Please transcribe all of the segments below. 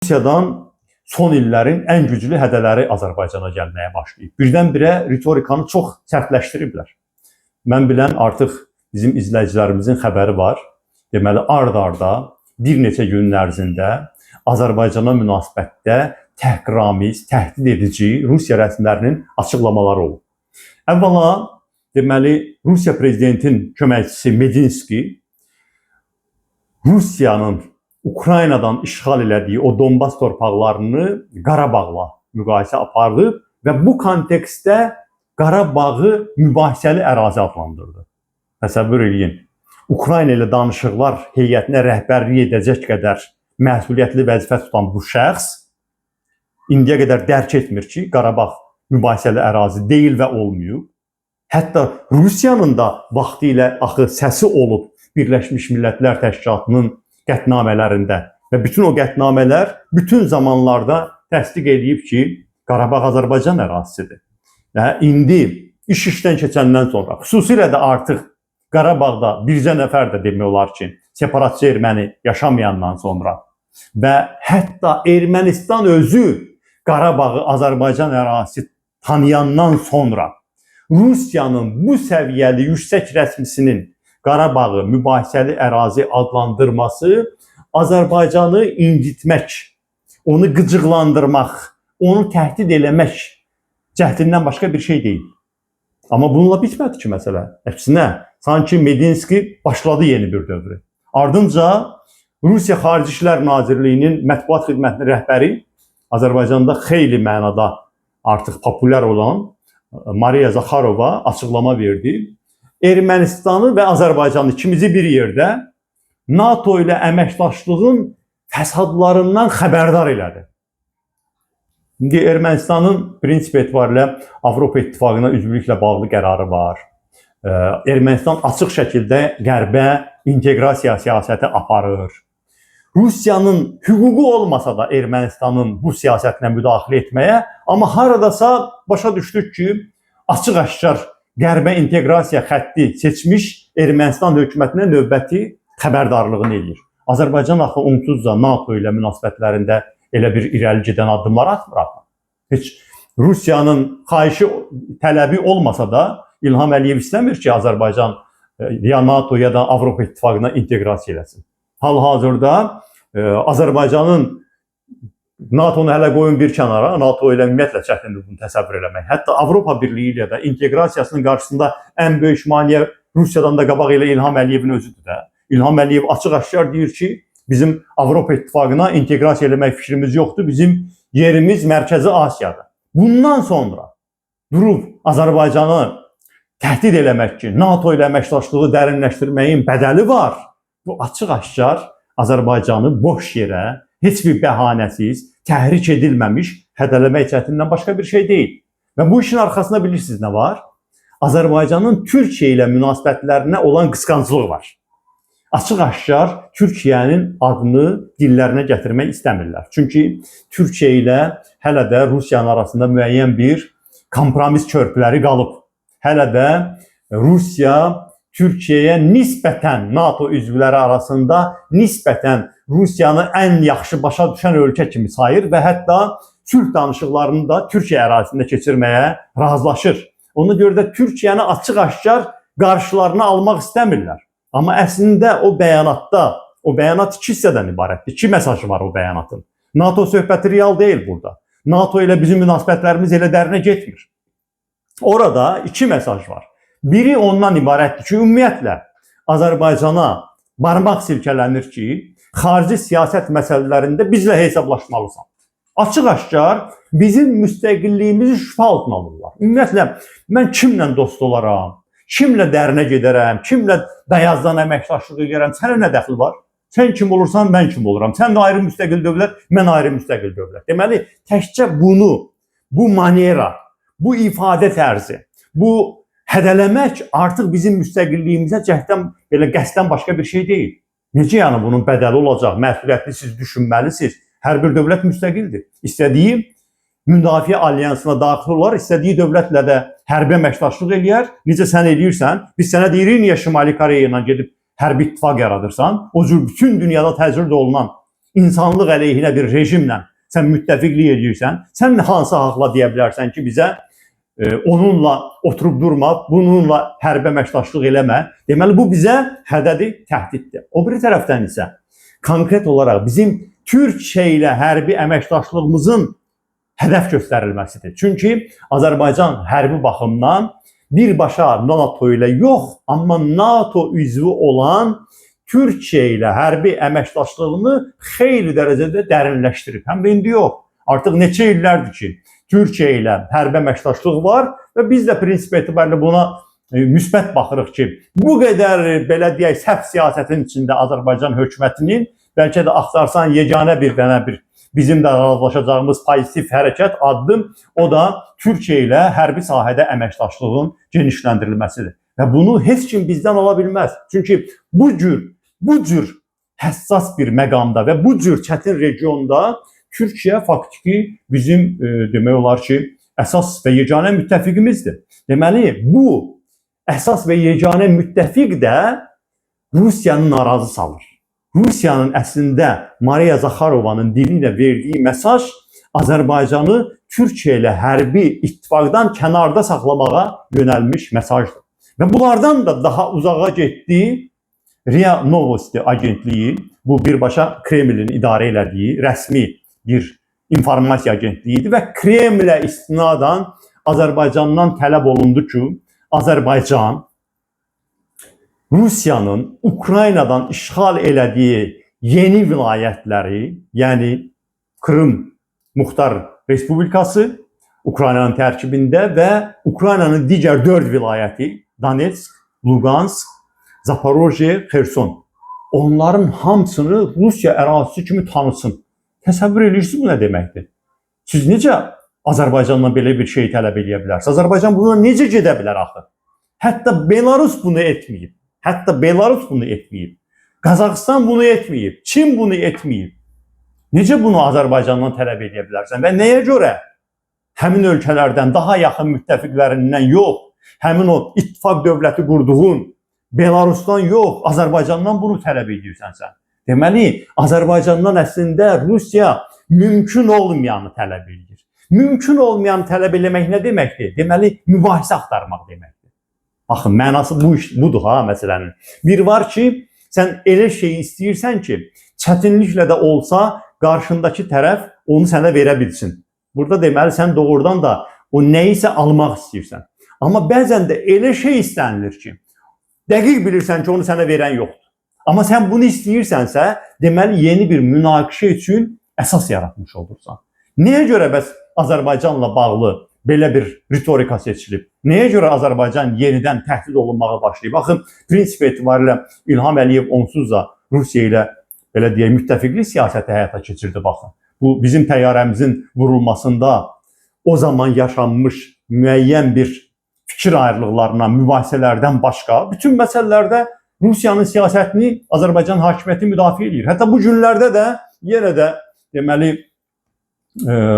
Rusiyadan son illərin ən güclü hədələri Azərbaycana gəlməyə başlayıb. Birdən-birə ritorikanı çox sərtləşdiriblər. Mən bilən artıq bizim izləyicilərimizin xəbəri var. Deməli, ard-arda bir neçə günün ərzində Azərbaycana münasibətdə təhqiramiz, təhdid edici Rusiya rəsmilərinin açıqlamaları olub. Əvvəla, deməli, Rusiya prezidentinin köməkçisi Medinski Rusiyanın Ukraynadan işğal elədiyi o Donbas torpaqlarını Qarabağla müqayisə aparıb və bu kontekstdə Qarabağı mübahisəli ərazi adlandırdı. Təsəvvür edin, Ukrayna ilə danışıqlar heyətinə rəhbərlik edəcək qədər məsuliyyətli vəzifə tutan bu şəxs indiyə qədər dərk etmir ki, Qarabağ mübahisəli ərazi deyil və olmayıb. Hətta Rusiyanın da vaxtı ilə axı səsi olub Birləşmiş Millətlər Təşkilatının qətnamələrində və bütün o qətnamələr bütün zamanlarda təsdiq edib ki, Qarabağ Azərbaycan ərazisidir. Və indi iş işdən keçəndən sonra, xüsusilə də artıq Qarabağda bircə nəfər də demək olar ki, separatçı erməni yaşamayandan sonra və hətta Ermənistan özü Qarabağı Azərbaycan ərazisi tanıyandan sonra Rusiyanın bu səviyyəli yüksək rəsmisinin Qarabağı mübahisəli ərazi adlandırması Azərbaycanı incitmək, onu qıcıqlandırmaq, onu təhdid eləmək cəhdindən başqa bir şey deyil. Amma bununla bitmədi ki, məsələ. Əksinə, sanki Medinski başladı yeni bir dövrü. Ardınca Rusiya Xarici İşlər Nazirliyinin mətbuat xidmətinin rəhbəri Azərbaycanda xeyli mənada artıq populyar olan Mariya Zakharova açıqlama verdi. Ermənistanı və Azərbaycanı ikimizi bir yerdə NATO ilə əməkdaşlığın fəsadlarından xəbərdar elədi. İndi Ermənistanın prinsip etibarilə Avropa İttifaqına üzvlüklə bağlı qərarı var. Ermənistan açıq şəkildə qərbə inteqrasiya siyasəti aparır. Rusiyanın hüququ olmasa da Ermənistanın bu siyasətinə müdaxilə etməyə, amma haradasa başa düşdük ki, açıq-aşkar qərbə inteqrasiya xətti seçmiş Ermənistan hökumətinə növbəti xəbərdarlığını edir. Azərbaycan axı onsuzca NATO ilə münasibətlərində elə bir irəli gedən addımlar atmır. Heç Rusiyanın xahişi, tələbi olmasa da İlham Əliyev istəmir ki, Azərbaycan ya NATO ya da Avropa İttifaqına inteqrasiya eləsin. Hal-hazırda Azərbaycanın NATO'nu hələ qoyun bir kənara, NATO ilə ümumiyyətlə çətindir bunu təsəvvür eləmək. Hətta Avropa Birliyi ilə də inteqrasiyasının qarşısında ən böyük maneə Rusiyadan da qabaq elə İlham Əliyevin özüdür də. İlham Əliyev açıq-aşkar deyir ki, bizim Avropa İttifaqına inteqrasiya eləmək fikrimiz yoxdur, bizim yerimiz Mərkəzi Asiyadır. Bundan sonra durub Azərbaycanı təhdid eləmək ki, NATO ilə əməkdaşlığı dərinləşdirməyin bədəli var. Bu açıq-aşkar Azərbaycanı boş yerə, heç bir bəhanəsiz, təhrik edilməmiş hədələmək cəhdindən başqa bir şey deyil. Və bu işin arxasında bilirsiniz nə var? Azərbaycanın Türkiyə ilə münasibətlərinə olan qısqanclığı var. Açıq-aşkar Türkiyənin adını dillərinə gətirmək istəmirlər. Çünki Türkiyə ilə hələ də Rusiyanın arasında müəyyən bir kompromis körpüləri qalıb. Hələ də Rusiya Türkiyəyə nisbətən NATO üzvləri arasında nisbətən Rusiyanı ən yaxşı başa düşən ölkə kimi sayır və hətta sülh danışıqlarını da Türkiyə ərazisində keçirməyə razılaşır. Ona görə də Türkiyəni açıq-aşkar qarşılarına almaq istəmirlər. Amma əslində o bəyanat iki hissədən ibarətdir. İki mesajı var o bəyanatın. NATO söhbəti real deyil burada. NATO ilə bizim münasibətlərimiz elə dərinə getmir. Orada iki mesaj var. Biri ondan ibarətdir ki, ümumiyyətlə Azərbaycana barmaq silkələnir ki, xarici siyasət məsələlərində bizlə hesablaşmalısan. Açıq-aşkar bizim müstəqilliyimizi şübhə altına alırlar. Ümumiyyətlə, mən kimlə dost olaram, kimlə dərinə gedərəm, kimlə bəyazdan əməkdaşlıq edərəm, sənə nə dəxil var? Sən kim olursan, mən kim oluram. Sən də ayrı müstəqil dövlət, mən ayrı müstəqil dövlət. Deməli, təkcə bunu, bu manera, bu ifadə tərzi, bu hədələmək artıq bizim müstəqilliyimizə cəhdən belə qəsdən başqa bir şey deyil. Necə yəni bunun bədəli olacaq? Məsuliyyətli siz düşünməlisiniz. Hər bir dövlət müstəqildir. İstədiyi müdafiə alyansına daxil olar, istədiyi dövlətlə də hərbi əməkdaşlıq eləyər. Necə sən eləyirsən? Biz sənə deyirik, niyə Şimali Koreya ilə gedib hərbi ittifaq yaradırsan? O cür bütün dünyada təcrübə olunan insanlıq əleyhinə bir rejimlə sən müttəfiqlik edirsən, sən hansı haqla deyə bilərsən ki, bizə onunla oturub durma, bununla hərbi əməkdaşlıq eləmə. Deməli, bu bizə hədədi təhdiddir. O biri tərəfdən isə konkret olaraq bizim Türkiyə ilə hərbi əməkdaşlığımızın hədəf göstərilməsidir. Çünki Azərbaycan hərbi baxımdan birbaşa NATO ilə yox, amma NATO üzvü olan Türkiyə ilə hərbi əməkdaşlığını xeyli dərəcədə dərinləşdirib. Həm də indi yox. Artıq neçə illərdir ki, Türkiyə ilə hərbi əməkdaşlıq var və biz də prinsip etibarilə buna müsbət baxırıq ki, bu qədər belə deyək səhv siyasətin içində Azərbaycan hökumətinin bəlkə də axtarsan yeganə bir dənə bir bizim də razılaşacağımız pozitiv hərəkət addım o da Türkiyə ilə hərbi sahədə əməkdaşlığın genişləndirilməsidir. Və bunu heç kim bizdən ala bilməz. Çünki bu cür həssas bir məqamda və bu cür çətin regionda Türkiyə faktiki bizim demək olar ki, əsas və yeganə müttəfiqimizdir. Deməli, bu əsas və yeganə müttəfiq də Rusiyanı narazı salır. Rusiyanın əslində Mariya Zakharovanın dili ilə verdiyi mesaj Azərbaycanı Türkiyə ilə hərbi ittifaqdan kənarda saxlamağa yönəlmiş mesajdır. Və bunlardan da daha uzağa getdi RIA Novosti agentliyi, bu birbaşa Kremlin idarə elədiyi rəsmi bir informasiya agentliyi idi və Kremlə istinadan Azərbaycandan tələb olundu ki, Azərbaycan Rusiyanın Ukraynadan işğal elədiyi yeni vilayətləri, yəni Krım Muxtar Respublikası Ukraynanın tərkibində və Ukraynanın digər 4 vilayəti Donetsk, Lugansk, Zaporojye, Xerson. Onların hamısını Rusiya ərazisi kimi tanısın. Təsəvvür edirsiniz bu nə deməkdir? Siz necə Azərbaycandan belə bir şey tələb edə bilərsiniz? Azərbaycan buna necə gedə bilər axı? Hətta Belarus bunu etməyib. Qazaxıstan bunu etməyib. Çin bunu etməyib. Necə bunu Azərbaycandan tələb edə bilərsən? Və nəyə görə həmin ölkələrdən daha yaxın müttəfiqlərindən yox, həmin o ittifaq dövləti qurduğun Belarusdan yox, Azərbaycandan bunu tələb edirsən sən? Deməli, Azərbaycandan əslində Rusiya mümkün olmayanı tələb edir. Mümkün olmayanı tələb eləmək nə deməkdir? Deməli, mübahisə axtarmaq deməkdir. Baxın, mənası budur ha məsələnin. Bir var ki, sən elə şey istəyirsən ki, çətinliklə də olsa qarşındakı tərəf onu sənə verə bilsin. Burada deməli, sən doğrudan da o nəyisə almaq istəyirsən. Amma bəzən də elə şey istənilir ki, dəqiq bilirsən ki, onu sənə verən yoxdur. Amma sən bunu istəyirsənsə, deməli yeni bir münaqişə üçün əsas yaratmış olursan. Nəyə görə bəs Azərbaycanla bağlı belə bir ritorika seçilib? Nəyə görə Azərbaycan yenidən təhdid olunmağa başlayıb? Baxın, prinsip etibarilə İlham Əliyev onsuz da Rusiya ilə belə deyək müttəfiqlik siyasəti həyata keçirdi. Baxın, bu bizim təyyarəmizin vurulmasında o zaman yaşanmış müəyyən bir fikir ayrılıqlarına, mübahisələrdən başqa bütün məsələlərdə Rusiyanın siyasətini Azərbaycan hakimiyyəti müdafiə edir. Hətta bu günlərdə də yenə də deməli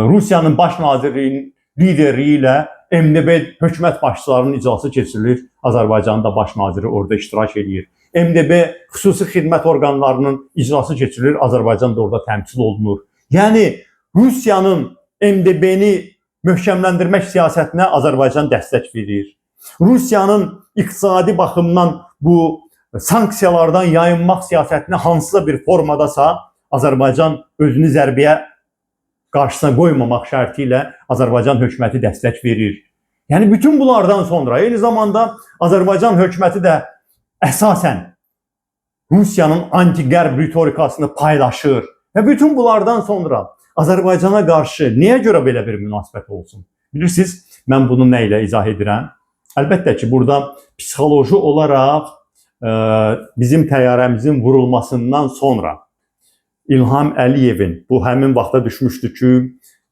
Rusiyanın baş nazirinin liderliyi ilə MDB hökumət başçılarının iclası keçirilir. Azərbaycanın da baş naziri orada iştirak edir. MDB xüsusi xidmət orqanlarının iclası keçirilir. Azərbaycan da orada təmsil olunur. Yəni Rusiyanın MDB-ni möhkəmləndirmək siyasətinə Azərbaycan dəstək verir. Rusiyanın iqtisadi baxımdan bu sanksiyalardan yayınmaq siyasətinə hansısa bir formadasa Azərbaycan özünü zərbəyə qarşısına qoymamaq şərti ilə Azərbaycan hökuməti dəstək verir. Yəni bütün bunlardan sonra eyni zamanda Azərbaycan hökuməti də əsasən Rusiyanın anti-qərb ritorikasını paylaşır və bütün bunlardan sonra Azərbaycana qarşı niyə görə belə bir münasibət olsun? Bilirsiniz, mən bunu nə ilə izah edirəm? Əlbəttə ki, burada psixoloji olaraq bizim təyyarəmizin vurulmasından sonra İlham Əliyevin bu həmin vaxta düşmüşdü ki,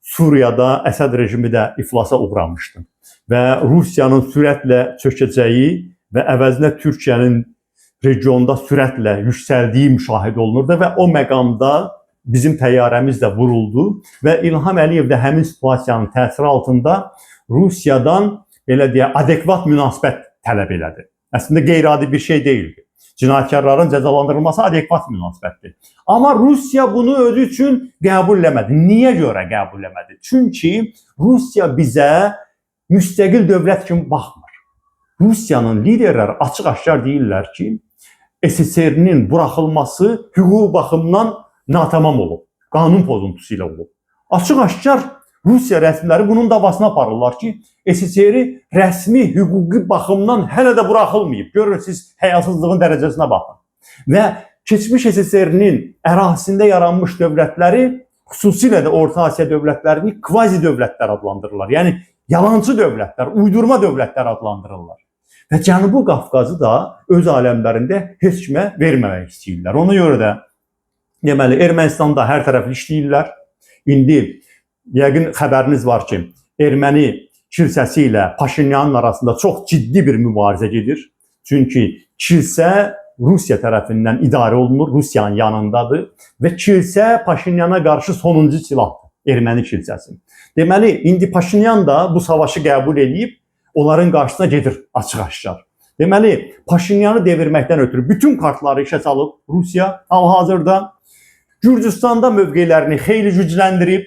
Suriyada Əsəd rejimi də iflasa uğramışdı və Rusiyanın sürətlə çökəcəyi və əvəzinə Türkiyənin regionda sürətlə yüksəldiyi müşahidə olunurdu və o məqamda bizim təyyarəmiz də vuruldu və İlham Əliyev də həmin situasiyanın təsiri altında Rusiyadan belə deyək adekvat münasibət tələb elədi. Əslində qeyri-adi bir şey deyildi. Cinayətkarların cəzalandırılması adekvat münasibətdir. Amma Rusiya bunu özü üçün qəbul eləmədi. Niyə görə qəbul eləmədi? Çünki Rusiya bizə müstəqil dövlət kimi baxmır. Rusiyanın liderləri açıq-aşkar deyirlər ki, SSR-nin buraxılması hüquq baxımından natamam olub, qanun pozuntusu ilə olub. Açıq-aşkar Rusiya rəsmiləri bunun davasına aparırlar ki, SSR-i rəsmi hüquqi baxımdan hələ də buraxılmayıb. Görürsünüz, həyasızlığın dərəcəsinə baxın. Və keçmiş SSR-nin ərazisində yaranmış dövlətləri, xüsusilə də Orta Asiya dövlətlərini kvazi dövlətlər adlandırırlar. Yəni, yalancı dövlətlər, uydurma dövlətlər adlandırırlar. Və Cənubi Qafqazı da öz aləmlərində heç kimə verməmək istəyirlər. Ona görə də, deməli, Ermənistanda hər tərəfli işləyirlər. İndi yəqin xəbəriniz var ki, erməni kilsəsi ilə Paşinyanın arasında çox ciddi bir mübarizə gedir. Çünki kilsə Rusiya tərəfindən idarə olunur, Rusiyanın yanındadır və kilsə Paşinyana qarşı sonuncu silahdır, erməni kilsəsi. Deməli, indi Paşinyan da bu savaşı qəbul edib, onların qarşısına gedir açıq-aşkar. Deməli, Paşinyanı devirməkdən ötürü bütün kartları işə salıb Rusiya hal-hazırda Gürcüstanda mövqelərini xeyli gücləndirib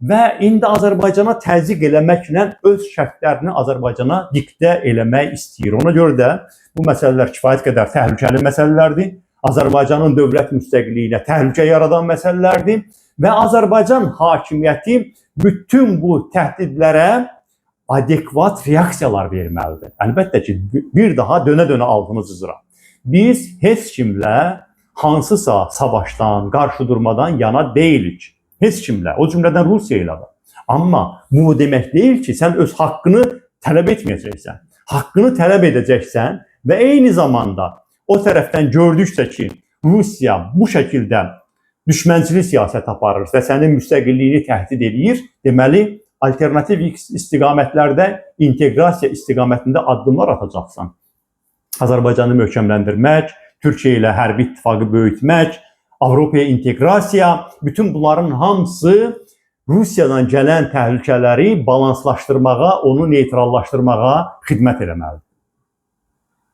və indi Azərbaycana təzyiq eləməklə öz şərtlərini Azərbaycana diktə eləmək istəyir. Ona görə də bu məsələlər kifayət qədər təhlükəli məsələlərdir. Azərbaycanın dövlət müstəqilliyinə təhlükə yaradan məsələlərdir və Azərbaycan hakimiyyəti bütün bu təhdidlərə adekvat reaksiyalar verməlidir. Əlbəttə ki, bir daha dönə-dönə altını cızıram. Biz heç kimlə hansısa savaşdan, qarşı durmadan yana deyilik. Heç kimlə, o cümlədən Rusiya ilə də. Amma bu demək deyil ki, sən öz haqqını tələb etməyəcəksən. Haqqını tələb edəcəksən və eyni zamanda o tərəfdən gördüksə ki, Rusiya bu şəkildə düşmənçilik siyasət aparır və sənin müstəqilliyini təhdid edir, deməli, alternativ istiqamətlərdə inteqrasiya istiqamətində addımlar atacaqsan. Azərbaycanı möhkəmləndirmək, Türkiyə ilə hərbi ittifaqı böyütmək, Avropaya inteqrasiya, bütün bunların hamısı Rusiyadan gələn təhlükələri balanslaşdırmağa, onu neytrallaşdırmağa xidmət eləməlidir.